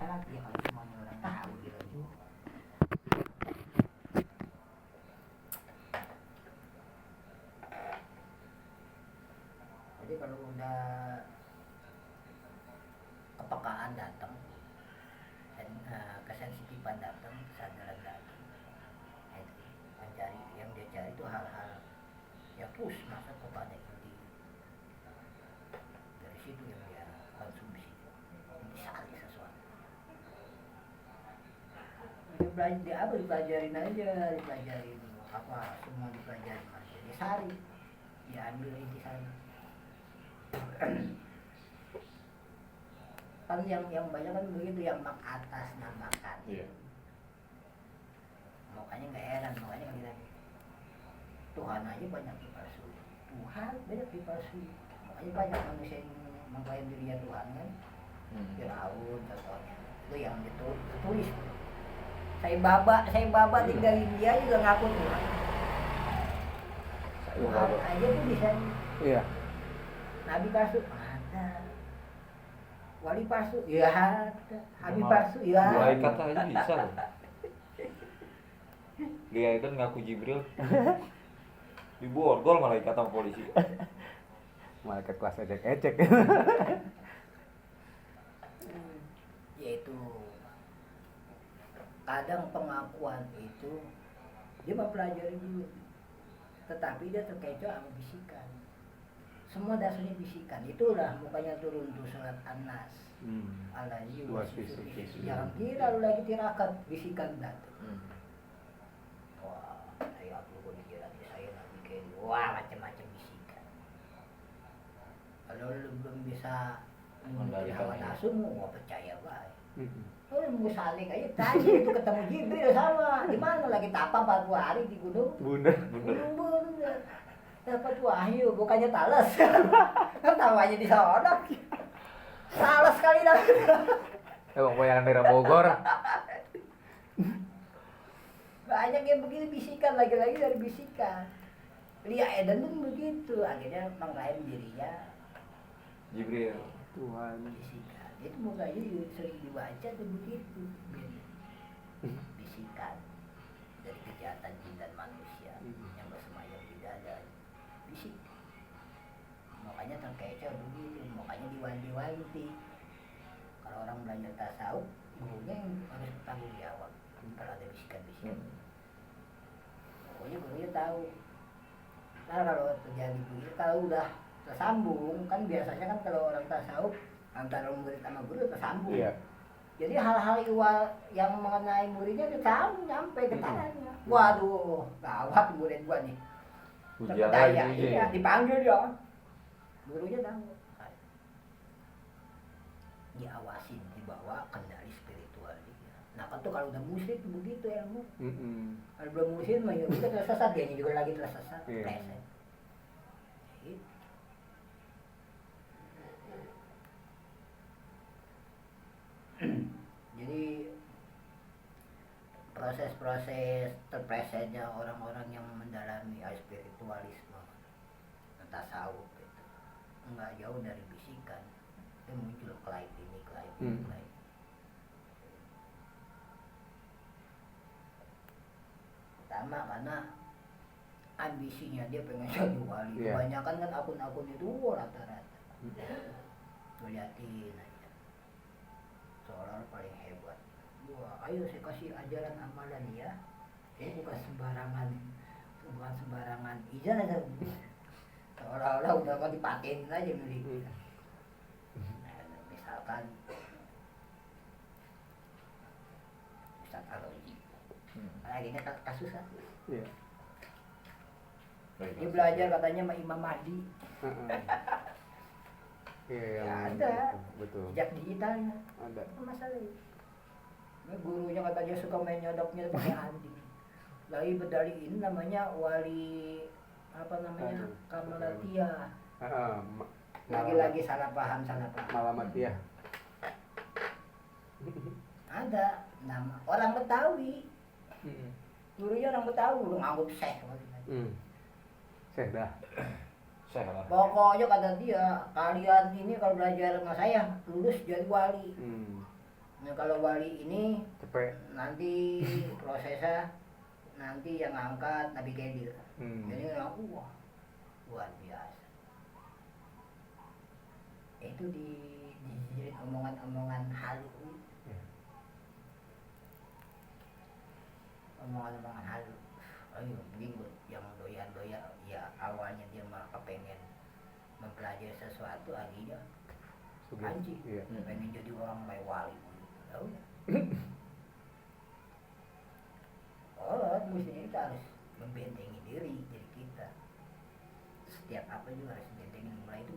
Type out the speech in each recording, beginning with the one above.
salah ya kalau semuanya orang tahu gitu. Jadi kalau udah kepekaan datang dan kesensitifan datang, kesadaran datang, itu mencari yang dia cari itu hal-hal yang terus masuk kepada inti. Dari situ yang dia konsumsi, disari sesuatu. Dia apa dipelajarin aja, dipelajarin apa semua dipelajarin aja, disari, diambil inti sari. Kan yang banyak kan begitu, yang atas namakan. Iya. Makanya nggak heran, makanya kan kita Tuhan aja banyak dipalsu. Tuhan banyak dipalsu. Makanya banyak manusia yang mengklaim dirinya Tuhan kan. Firaun contohnya. Itu yang ditulis. Saya baba tinggalin dia juga ngaku Tuhan. Tuhan aja tuh bisa. Iya. Nabi palsu ada. Wali palsu ya ada. Habib palsu ya ada. Malaikat aja bisa loh. Dia itu ngaku Jibril. Diborgol malaikat sama polisi. Malaikat kelas ecek-ecek. Yaitu kadang pengakuan itu dia mempelajari dulu, tetapi dia terkecoh sama bisikan. Semua dasarnya bisikan. Itulah mukanya turun tuh surat An-Nas. Alaihi wasallam. Jangan kira lu lagi tirakat, bisikan datang. Wah, saya aku dikira saya nak bikin macam-macam bisikan. Kalau lu belum bisa menuruti hawa nafsu, mau percaya baik. Lu mau saling aja tanya itu ketemu Jibril sama. Di mana lagi tapa 40 hari di gunung? Bundar. Dapat wahyu, bukannya talas. Kan tawanya di sana. Salah sekali dah. Emang bayangan daerah Bogor. Banyak yang begini bisikan, lagi-lagi dari bisikan. Lia Eden pun begitu, akhirnya mengklaim dirinya Jibril. Tuhan. Bisikan. Itu mukanya sering dibaca tuh begitu. Bisikan dari kejahatan jin dan manusia yang bersemayam di dada. Bisik. Makanya terkecoh begitu, makanya diwanti-wanti. Kalau orang belajar tasawuf, gurunya yang harus bertanggung jawab kalau ada bisikan-bisikan. Pokoknya gurunya tahu. Nah kalau terjadi begitu, kalau udah tersambung, kan biasanya kan kalau orang tasawuf antara murid sama guru tersambung. Iya. Jadi hal-hal iwal yang mengenai muridnya tersambung nyampe ke tangannya. Waduh, gawat murid gua nih. Terpedaya, iya, dipanggil dia. Gurunya tahu. Diawasin, dibawa kendali spiritual dia. Nah kan tuh kalau udah muslim tuh begitu ilmu. Kalau belum muslim mah ya udah tersesat, dia juga lagi tersesat. Pleset. Gitu. Jadi proses-proses terpresetnya orang-orang yang mendalami spiritualisme, tasawuf itu enggak jauh dari bisikan. Itu muncul klaim ini, klaim ini, klaim. Pertama karena ambisinya dia pengen jadi wali. Kebanyakan kan akun-akun itu rata-rata. Gue liatin aja. Seolah-olah paling hebat. Wah, ayo saya kasih ajaran amalan ya. Ini bukan sembarangan ijazah aja. Seolah-olah udah kau dipatenin aja milik. Nah, misalkan Ustaz Al-Oji. Lagi ini kasus satu. Iya. Dia belajar katanya sama Imam Mahdi. Iya, ya ada. Betul. Sejak digitalnya. Ada. Apa masalahnya? Nah, gurunya katanya suka main nyodoknya pakai anting. Lagi berdaliin namanya wali apa namanya? Kamalatia. Lagi-lagi salah paham. Malamatia. Ada nama orang Betawi. Gurunya orang Betawi, lu nganggep syekh. Syekh dah. Pokoknya kata dia, kalian ini kalau belajar sama saya lulus jadi wali. Nah, kalau wali ini Cepet. nanti prosesnya nanti yang angkat Nabi Kedir. Jadi wah luar biasa. Itu di omongan-omongan halu. Ya. Omongan-omongan halu. Ayo bingung yang doyan-doyan ya awalnya dia mah kepengen mempelajari sesuatu akhirnya anjing Iya. pengen jadi orang kayak wali. Ya udah. Oh, mestinya kita harus membentengi diri kita. Setiap apa juga harus bentengin mulai itu.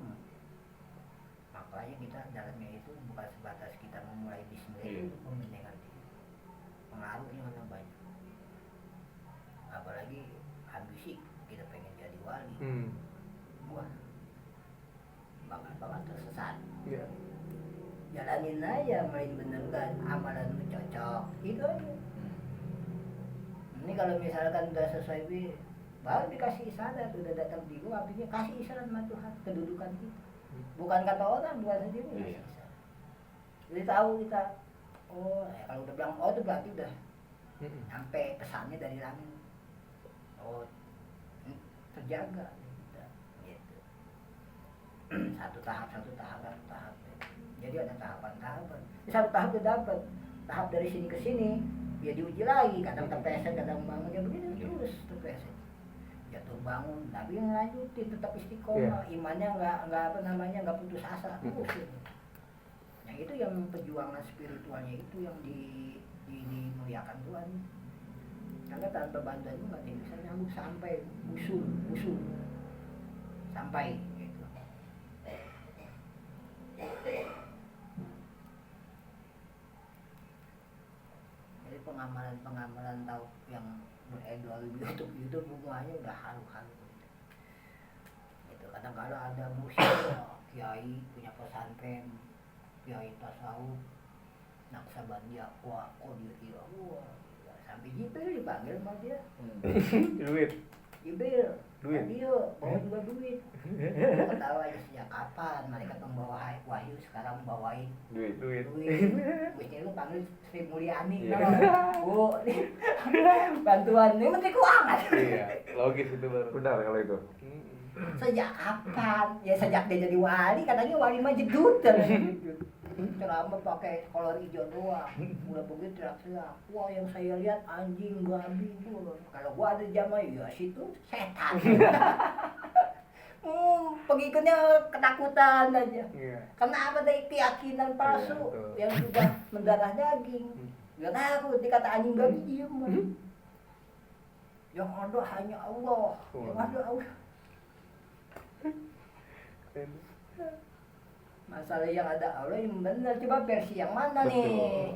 Makanya kita dalamnya itu bukan sebatas kita memulai bismillah Iya. itu pembentengan diri. Pengaruhnya mana banyak. Apalagi ambisi kita pengen jadi wali. Wah, bakal tersesat. Iya. Jalanin aja, mulai dibenarkan amalan lu cocok, gitu aja. Ini kalau misalkan udah sesuai baru dikasih isyarat, udah datang di gua, artinya kasih isyarat sama Tuhan kedudukan kita. Bukan kata orang, bukan sendiri kasih Iya. isyarat. Jadi tahu kita, oh kalau udah bilang oh itu berarti udah sampai pesannya dari langit. Oh terjaga gitu. satu tahap. Jadi ada tahapan. Satu tahap udah dapat, tahap dari sini ke sini, ya diuji lagi, kadang terpleset, kadang bangun, ya begitu terus terpleset. Jatuh bangun, tapi ngelanjutin tetap istiqomah, imannya nggak putus asa terus. Gitu. Yang itu yang perjuangan spiritualnya itu yang dimuliakan Tuhan. Karena tanpa bantuan itu nggak bisa nyambung sampai usul sampai gitu. Jadi pengamalan tahu yang beredar di YouTube semuanya udah halu-halu gitu. Kadang-kadang ada musik kiai punya pesantren, kiai tasawuf, Naksabandia, wah kok dia wah sampai Jibril dipanggil sama dia. Duit. Jibril, Duit. dia bawa juga duit. Ketawa aja sejak kapan malaikat membawa wahyu sekarang bawain Duit. duitnya lu panggil Sri Mulyani. Iya. Bu, nih bantuan ini menteri keuangan. Iya, logis itu baru. Benar kalau itu. Sejak kapan? Ya sejak dia jadi wali, katanya wali mah jedut. Ceramah pakai kolor hijau doang. Udah begitu teriak-teriak. Wah yang saya lihat anjing, babi itu. Kalau gua ada jamaah ya situ setan. Pengikutnya ketakutan aja. Iya. Karena apa dari keyakinan palsu Iya, yang sudah mendarah daging. Gak takut dikata anjing babi diem. Yang ada hanya Allah. Yang ada Allah. Masalah yang ada Allah yang benar, coba versi yang mana nih?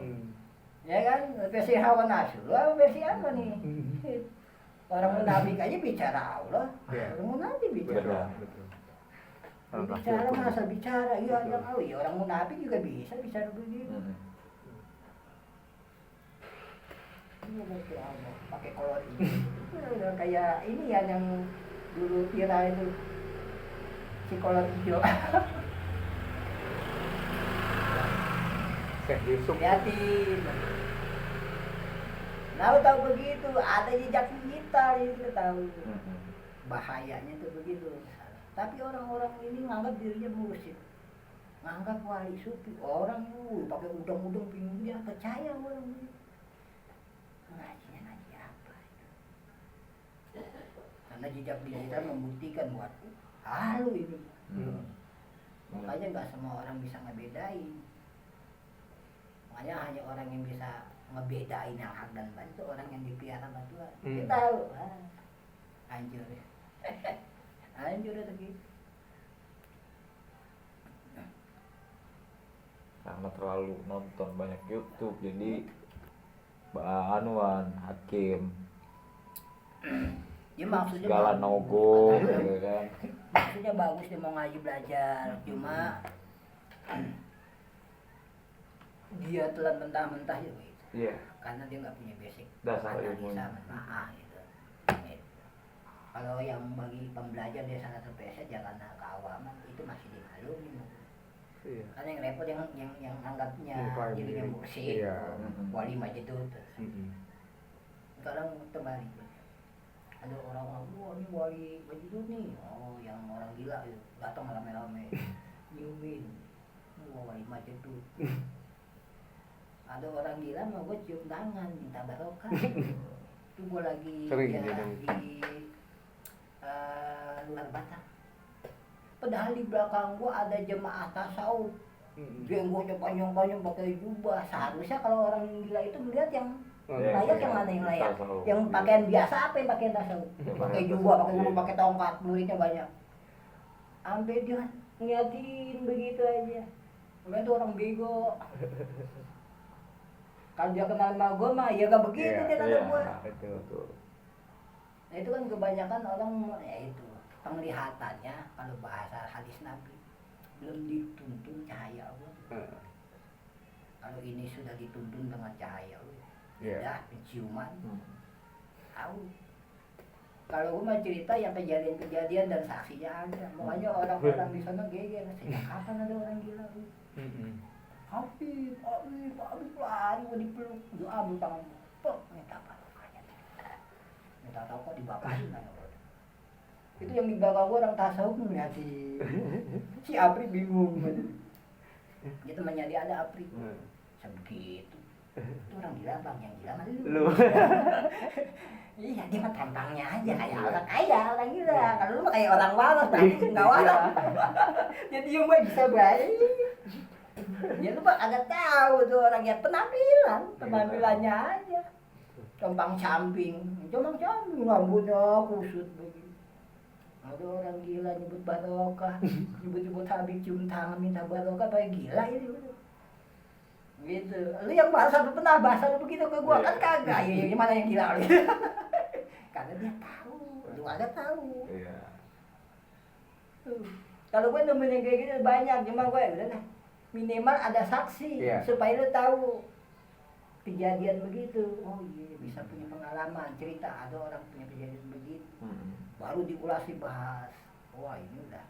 Ya kan, versi hawa nafsu, versi apa nih? Orang munafik aja bicara Allah, orang munafik bicara. Betul. Bicara masa bicara, iya ada Allah, ya orang munafik juga bisa bicara begitu. Pakai kolor ini, udah kayak ini ya yang dulu viral itu si kolor hijau. Yusuf. Liatin. Tahu begitu, ada jejak digital yang kita tahu. Bahayanya tuh begitu. Tapi orang-orang ini nganggap dirinya mursyid, nganggap wali sufi. Orang pakai udang-udang pinggirnya percaya orang ini. Ngaji apa? Karena jejak digital membuktikan buat halu ini. Makanya nggak semua orang bisa ngebedain. Makanya hanya orang yang bisa ngebedain yang hak dan batil itu orang yang dipelihara sama Tuhan. Kita tahu, hancur. Hancur itu gitu. Karena terlalu nonton banyak YouTube, jadi hakim Ya maksudnya segala bagus. nogo gitu kan. Maksudnya bagus dia mau ngaji belajar, cuma dia telan mentah-mentah gitu. Iya. Karena dia nggak punya basic Dasar analisa ilmunya. menelaah gitu. Kalau yang bagi pembelajar dia sangat terpleset ya karena keawaman itu masih dimaklumi. Iya. Karena yang repot yang anggapnya Mengklaim jadi diri. yang bersih, Iya. wali majidut. Mm-mm. Sekarang terbalik. Ada orang-orang, wah ini wali majidut nih, oh yang orang gila itu datang rame-rame, nyiumin, wah wali majidut. Ada orang gila mau gue cium tangan minta barokah. Itu gue lagi Sering ya, gitu. di luar Batam. Padahal di belakang gue ada jemaah tasawuf, jenggotnya panjang-panjang pakai jubah. Seharusnya kalau orang gila itu melihat yang Iya, layak iya. yang mana yang layak? Tasawuf. Yang pakaian biasa apa yang pakaian tasawuf? Yang Pakai pakaian jubah, pakai tasawuf, guru, iya. pakai tongkat, muridnya banyak. Sampai dia ngeliatin begitu aja. Memang itu orang bego. Kalau dia kenal sama gue mah ya gak begitu Iya, dia kata iya. gue. Itu. Betul. Nah itu kan kebanyakan orang ya itu penglihatannya kalau bahasa hadis Nabi belum dituntun cahaya Allah. Kalau ini sudah dituntun dengan cahaya Allah, Iya. ya penciuman. Hmm. Tahu. Kalau gue mah cerita yang kejadian-kejadian dan saksinya ada. Makanya orang-orang di sana geger. Sejak kapan ada orang gila tuh? Habib lari mau dipeluk. Doa ambil tangan. Pok, minta apa? Minta tahu kok dibakarin kan? Itu yang di belakang gue orang tasawuf ngeliat si Apri bingung. Dia temannya dia ada Apri. Sebegitu. Itu orang gila bang, yang gila mah lu. Iya, dia mah tampangnya aja kayak orang kaya, orang gila. Kalau lu mah kayak orang waras, berarti nggak waras. Jadi yang mah bisa baik. Ya lu mah agak tahu tuh orangnya penampilannya aja. Compang camping, rambutnya kusut begitu. Ada orang gila nyebut barokah, nyebut Habib cium tangan minta barokah, kayak gila ini. Gitu. Lu yang bahasa lu pernah bahasa lu begitu ke gua kan kagak. Ya gimana yang gila gitu. Karena dia tahu, lu agak tahu. Iya. Kalau gue nemuin yang kayak gitu banyak, cuma gue udah lah. Minimal ada saksi Iya. supaya lu tahu kejadian begitu. Oh iya, bisa punya pengalaman, cerita ada orang punya kejadian begitu. Baru diulas dibahas. Wah, ini udah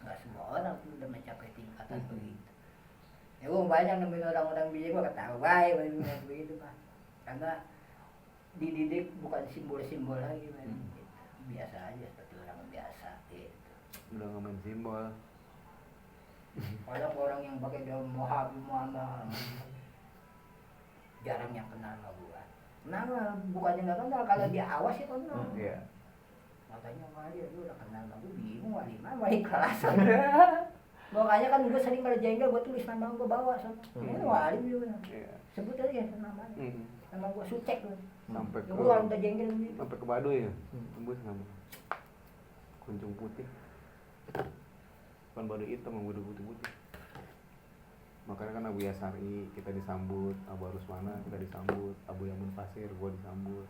enggak semua orang tuh udah mencapai tingkatan begitu. Ya gue banyak nemuin orang-orang bijak, gue ketahui baik begitu Pak. Karena dididik bukan simbol-simbol lagi kan. Biasa aja seperti orang biasa gitu. Udah nggak main simbol. Banyak orang yang pakai daun Habib Muhammad jarang yang kenal sama gua. Kenal, bukannya nggak kenal, kalau dia awas ya kenal. Iya. Makanya wali lu udah kenal sama gua, bingung wali mana, wali kelas. Makanya kan gua sering kalau jengkel gua tulis nama gua bawa sama. Ini wali juga. Iya. Sebut aja namanya. Nama gua Sucek lu. Sampai Ya ke gua kalau udah jengkel gitu. sampai ke Baduy ya. Tembus nama. Kunjung putih. Bukan Baduy hitam, yang Baduy putih-putih. Makanya kan Abu Yasari kita disambut, Abu Rusmana kita disambut, Abu Yamun Pasir gua disambut,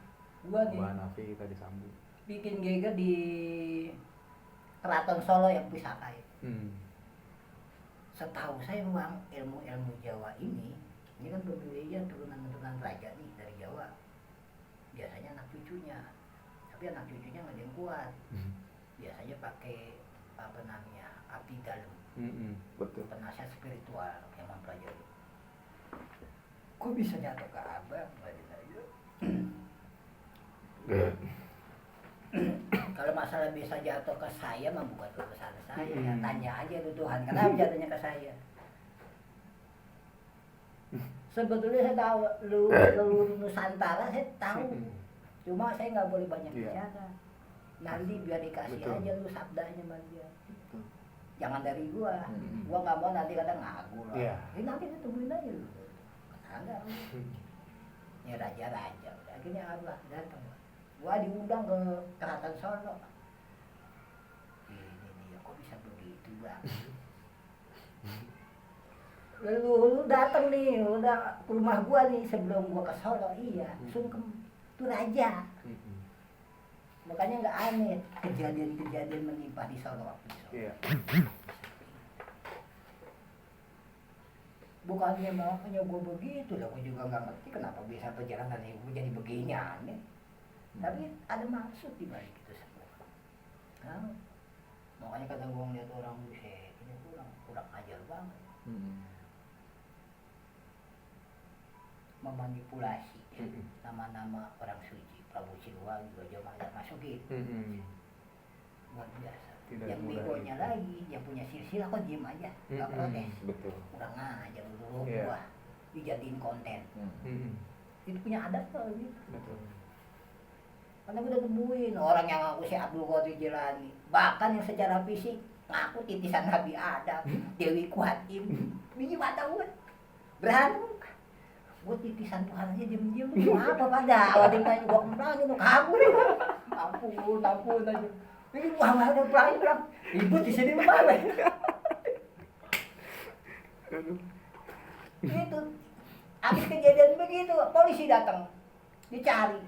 Gua Abu nih Hanafi kita disambut. bikin geger di Keraton Solo yang Pusaka itu. Setahu saya ruang ilmu-ilmu Jawa ini kan pemilihnya turunan-turunan raja nih dari Jawa. Biasanya anak cucunya, tapi anak cucunya nggak ada yang kuat. Biasanya pakai apa namanya api galung, Betul. penasihat spiritual yang mempelajari. Kok bisa jatuh ke abang? Kalau masalah bisa jatuh ke saya mah bukan urusan saya. Tanya aja tuh Tuhan, kenapa jatuhnya ke saya? Sebetulnya saya tahu seluruh Nusantara saya tahu, cuma saya nggak boleh banyak bicara. Nanti biar dikasih Betul. aja lu sabdanya sama dia. Jangan dari gua nggak mau nanti kata ngaku lah. Iya. Ini nanti ditemuin aja lu. Enggak. Ya raja-raja. Akhirnya abah datang. Gua diundang ke Keraton Solo. Ini dia kok bisa begitu bang? Lu datang nih, udah ke rumah gua nih sebelum gua ke Solo, iya, sungkem, itu raja. Makanya nggak aneh kejadian-kejadian menimpa di Solo waktu di Solo. Iya. Bukannya makanya gua begitu lah, gua juga nggak ngerti kenapa bisa perjalanan ibu jadi begini aneh. Tapi ada maksud di balik itu semua. Nah, makanya kata gua ngeliat orang buset, ini kurang ajar banget. memanipulasi nama-nama orang suci. Prabu Siliwangi, Gajah Mada masukin. Luar biasa. Tidak yang mudah begonya itu. lagi, yang punya silsilah kok diem aja, nggak protes. Betul. Kurang aja dulu Iya. gua dijadiin konten. Mm-mm. Itu punya adat tuh gitu. Betul. Karena gue udah nemuin orang yang ngaku si Abdul Qadir Jilani, bahkan yang secara fisik ngaku titisan Nabi Adam, Dewi Kuatim, biji mata gue berani. Gue titisan Tuhan aja diem-diem, lu mau apa pada? Ada yang gue kemana lu kabur, ampun aja. Ini gua ada pulang, ibu di sini mana? Itu, habis kejadian begitu, polisi datang, dicari.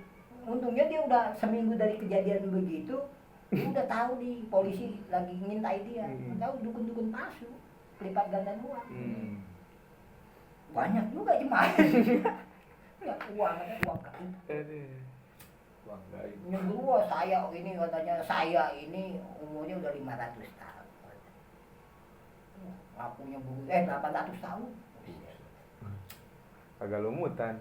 Untungnya dia udah seminggu dari kejadian begitu, dia udah tahu nih polisi lagi ngintai dia. Tahu dukun-dukun palsu, lipat ganda uang. Banyak juga jemaah. Ya uang kain. Uang gaib. Nyuruh saya ini katanya saya ini umurnya udah 500 tahun. Akunya 800 tahun. Agak lumutan.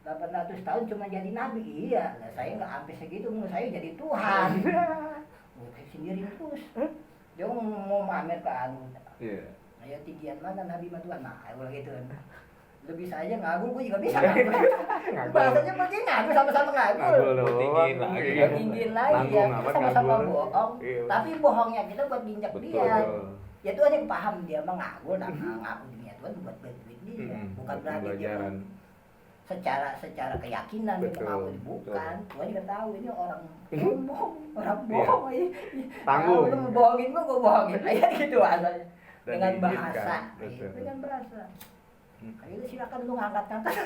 800 tahun cuma jadi nabi, iya. Nah, saya nggak sampai segitu, menurut saya jadi Tuhan. Kayak sendiri terus. Dia mau mamer ke anu. Iya. Ayo tinggian mana nabi mah Tuhan, nah kalau gitu. Lu bisa aja ngagul, gue juga bisa ngagul. Bahasanya begini ngagul, sama-sama ngagul. Tinggiin lagi. Ya tinggiin lagi ya, kita sama-sama bohong. Iya. Tapi bohongnya kita buat ginjak Betul. dia. Ya Tuhan yang paham dia mah ngagul, nah ngaku dunia Tuhan buat duit dia. Bukan berarti dia pelajaran. secara keyakinan dia Betul, mengaku bukan. Tuhan juga tahu ini orang bohong, orang Iya. bohong. Tanggung. Lu mau bohongin gue bohongin. Kayak gitu asalnya. Dan Dengan diizinkan. bahasa, Betul. dengan bahasa. Ayo silakan lu ngangkat-ngangkat.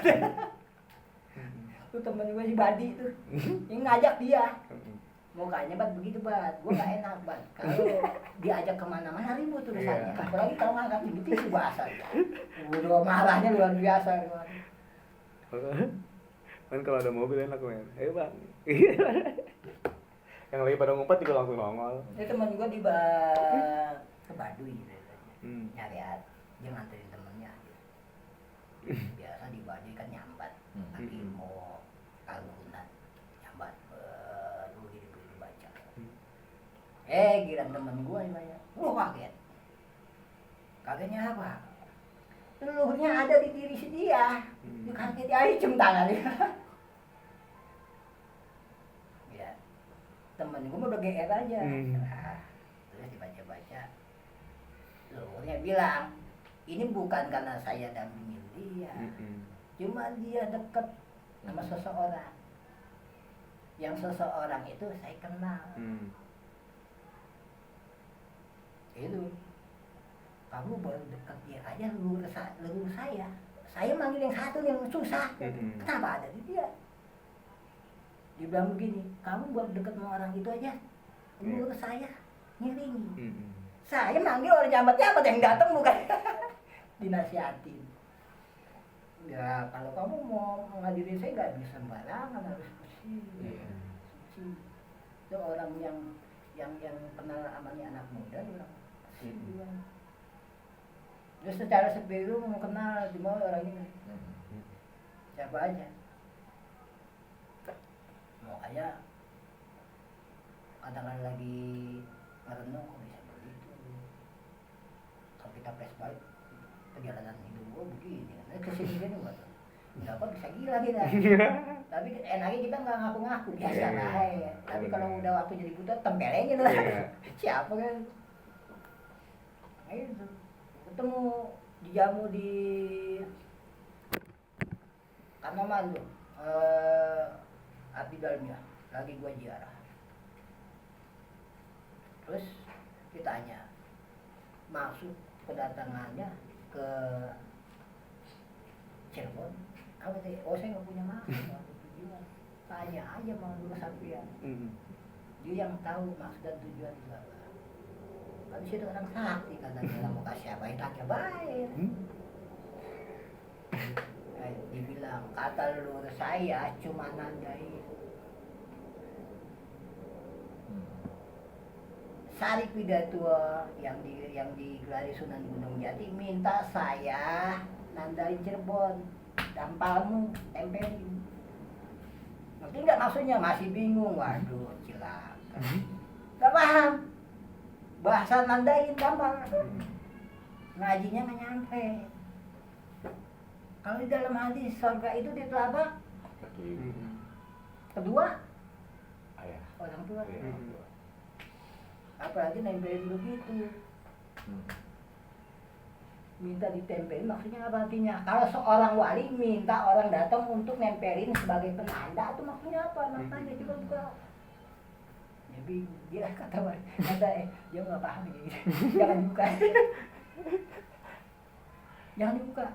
Tuh temen gue si Badi tuh, yang ngajak dia. Mukanya bat begitu bat, gue gak enak bat. Kalau diajak kemana-mana ribut urusannya. Iya. Apalagi kalau ngangkat begitu itu bahasa. Udah marahnya luar biasa. Kan kalau ada mobil enak men. Ayo bang. Yang lagi pada ngumpet juga langsung nongol. Ini temen gue di ke Baduy gitu. Nyari dia nganterin temennya. Biasa di Baduy kan nyambat. Lagi mau kalunan nyambat dulu dibaca. Giran temen gue nanya, lu kaget? Kagetnya apa? Leluhurnya ada di diri si dia. Dia kaget, dia cium tangan dia. Ya, temen gue udah GR aja. Nah, terus dibaca-baca. Leluhurnya bilang, ini bukan karena saya dampingin dia. Cuma dia dekat sama seseorang. Yang seseorang itu saya kenal. Itu kamu baru dekat dia aja leluhur saya. Saya manggil yang satu yang susah. Kenapa ada di dia? Dia bilang begini, kamu baru dekat sama orang itu aja leluhur saya ngiringi. Saya manggil orang jabat-jabat yang datang bukan dinasihatin. Ya kalau kamu mau menghadiri saya nggak bisa sembarangan, harus bersih. Suci. Itu orang yang kenal amalnya anak muda orang bersih. Terus secara spiritual mau kenal di mana orang ini siapa aja. Mau aja kadang-kadang lagi merenung kok bisa begitu. Kalau kita flashback perjalanan hidup gua begini, kesini dia juga tuh. Nggak apa bisa gila kita. Tapi enaknya kita nggak ngaku-ngaku biasa lah. Ya. Tapi kalau udah waktu jadi buta tempelengin lah. Siapa kan? Ayo ketemu dijamu di Kanoman tuh, Abdi Dalmia lagi gua ziarah. Terus ditanya maksud kedatangannya ke Cirebon apa sih? Oh saya nggak punya maksud. Tanya aja mau dulu Sapian. Dia yang tahu maksud dan tujuan itu apa. Kan situ orang sakti katanya mau kasih apa itu aja baik. Dibilang kata leluhur saya cuma nandain. Sari pidato yang digelari Sunan Gunung Jati minta saya nandain Cirebon, dampalmu tempelin. Ngerti nggak maksudnya? Masih bingung, waduh cilaka. Nggak paham. Bahasa nandain dampal. Ngajinya nggak nyampe. Kalau di dalam hadis surga itu di telapak Kaki kedua ayah. orang tua. Iya, orang tua. Apalagi nempelin begitu. Minta ditempelin maksudnya apa artinya? Kalau seorang wali minta orang datang untuk nempelin sebagai penanda itu maksudnya apa? Makanya coba buka. Ya bingung. Dia kata dia nggak paham ini. Jangan buka. Jangan dibuka.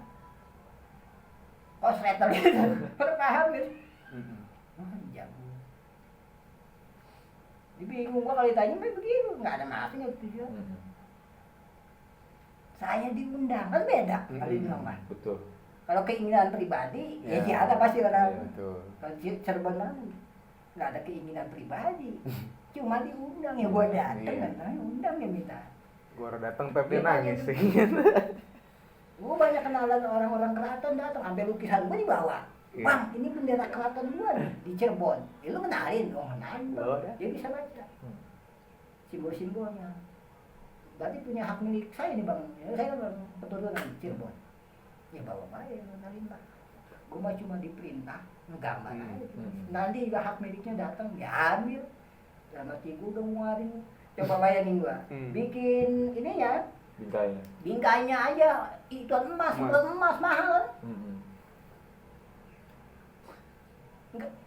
Oh, sweater gitu. Baru paham gitu. Jago. Dia bingung, gua kalau ditanya begitu, nggak ada maafnya gitu dia. Saya diundang, kan beda kali ini mah. Betul. Kalau keinginan pribadi, ya Ya. ada pasti orang. Iya, betul. Kalau Cirebon kan nggak ada keinginan pribadi, cuma diundang ya gua dateng, Iya. kan undang ya minta. Gua udah datang Pep dia Dia nangis tanya sih. Gua banyak kenalan orang-orang keraton datang, ambil lukisan gua dibawa. Iya. Bang, ini bendera keraton gua nih di Cirebon. Lu kenalin, kenalin. Oh, Bang. ya. Dia bisa baca simbol-simbolnya. Berarti punya hak milik saya nih bang. Ya, saya kan keturunan Cirebon. Ya bawa aja, kenalin bang. Gua mah cuma diperintah ngegambar aja. Nanti juga hak miliknya datang, ya ambil. Dalam hati gua udah nguarin. Coba bayangin gua, bikin ini ya, Bingkainya. bingkainya aja itu emas, emas mahal.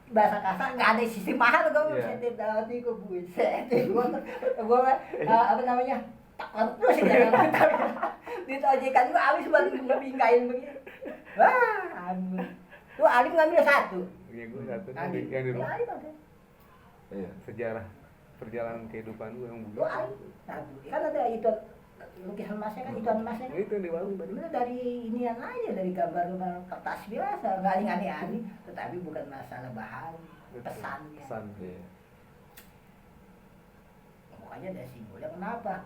Bahasa kasar nggak ada sisi mahal kau Iya. saya dapat itu buset gua apa namanya tak terus ya ditojekan gua habis baru ngebingkain begitu wah ampun tuh Alim ngambil satu Iya, gua satu Alim yang di rumah. Alim ada Iya. Sejarah perjalanan kehidupan gua yang tuh Alim satu kan ada itu lukisan emasnya kan itu emasnya kan itu yang dibangun tadi. sebenarnya dari inian aja dari gambar kertas biasa nggak aneh-aneh tetapi bukan masalah bahan pesannya Pesan. Iya. makanya ada simbolnya kenapa